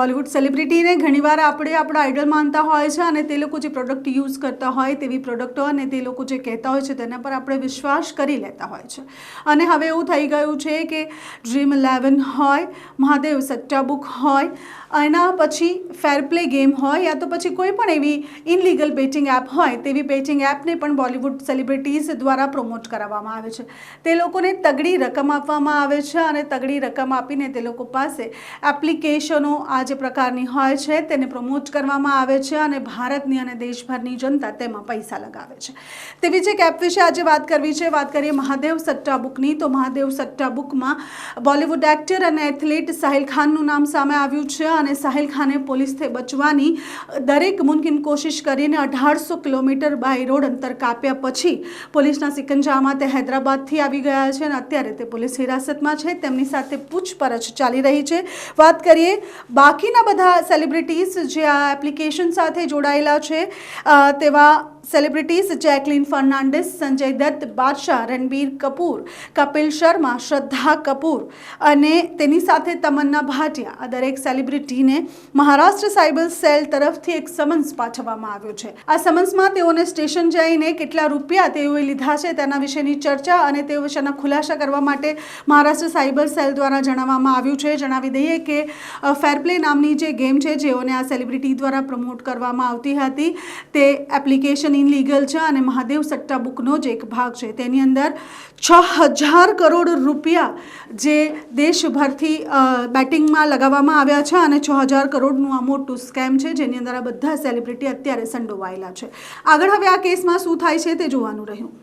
બોલિવૂડ સેલિબ્રિટીને ઘણીવાર આપણે આપણા આઇડલ માનતા હોય છે અને તે લોકો જે પ્રોડક્ટ યુઝ કરતા હોય તેવી પ્રોડક્ટો અને તે લોકો જે કહેતા હોય છે તેના પર આપણે વિશ્વાસ કરી લેતા હોય છે. અને હવે એવું થઈ ગયું છે કે Dream11 હોય, મહાદેવ સટ્ટા બુક હોય, એના પછી ફેર પ્લે ગેમ હોય, યા તો પછી કોઈ પણ એવી ઇનલીગલ બેટિંગ એપ હોય, તેવી બેટિંગ એપને પણ બોલિવૂડ સેલિબ્રિટીઝ દ્વારા પ્રમોટ કરાવવામાં આવે છે. તે લોકોને તગડી રકમ આપવામાં આવે છે અને તગડી રકમ આપીને તે લોકો પાસે એપ્લિકેશનો આ જે પ્રકારની હોય છે તેને પ્રમોટ કરવામાં આવે છે અને ભારતની અને દેશભરની જનતા તેમાં પૈસા લગાવે છે. તેવી જ એક એપ વિશે આજે વાત કરવી છે. વાત કરીએ મહાદેવ સટ્ટા બુકની, તો મહાદેવ સટ્ટા બુકમાં બોલિવૂડ એક્ટર અને એથ્લેટ સાહિલ ખાનનું નામ સામે આવ્યું છે અને સાહિલ ખાને પોલીસથી બચવાની દરેક મુમકિન કોશિશ કરીને 1800 કિલોમીટર બાય રોડ અંતર કાપ્યા પછી પોલીસના સિકંજામાં તે હૈદરાબાદથી આવી ગયા છે અને અત્યારે તે પોલીસ હિરાસતમાં છે. તેમની સાથે પૂછપરછ ચાલી રહી છે. વાત કરીએ બાકીના બધા સેલિબ્રિટીઝ જે આ એપ્લિકેશન સાથે જોડાયેલા છે તેવા સેલિબ્રિટીઝ જેકલિન ફર્નાન્ડિસ, સંજય દત્ત, બાદશાહ, રણબીર કપૂર, કપિલ શર્મા, શ્રદ્ધા કપૂર અને તેની સાથે તમન્ના ભાટિયા, આ દરેક સેલિબ્રિટીને મહારાષ્ટ્ર સાયબર સેલ તરફથી એક સમન્સ પાઠવવામાં આવ્યો છે. આ સમન્સમાં તેઓને સ્ટેશન જઈને કેટલા રૂપિયા તેઓએ લીધા છે તેના વિશેની ચર્ચા અને તેઓ વિશેના ખુલાસા કરવા માટે મહારાષ્ટ્ર સાયબર સેલ દ્વારા જણાવવામાં આવ્યું છે. જણાવી દઈએ કે ફેર પ્લે નામની જે ગેમ છે જેઓને આ સેલિબ્રિટી દ્વારા પ્રમોટ કરવામાં આવતી હતી તે એપ્લિકેશન ઇનલીગલ છે અને મહાદેવ સટ્ટા બુકનો જ એક ભાગ છે. તેની અંદર 6000 કરોડ રૂપિયા જે દેશભરથી બેટિંગમાં લગાવવામાં આવ્યા છે અને 6000 કરોડનું આ મોટું સ્કેમ છે જેની અંદર આ બધા સેલિબ્રિટી અત્યારે સંડોવાયેલા છે. આગળ હવે આ કેસમાં શું થાય છે તે જોવાનું રહ્યું.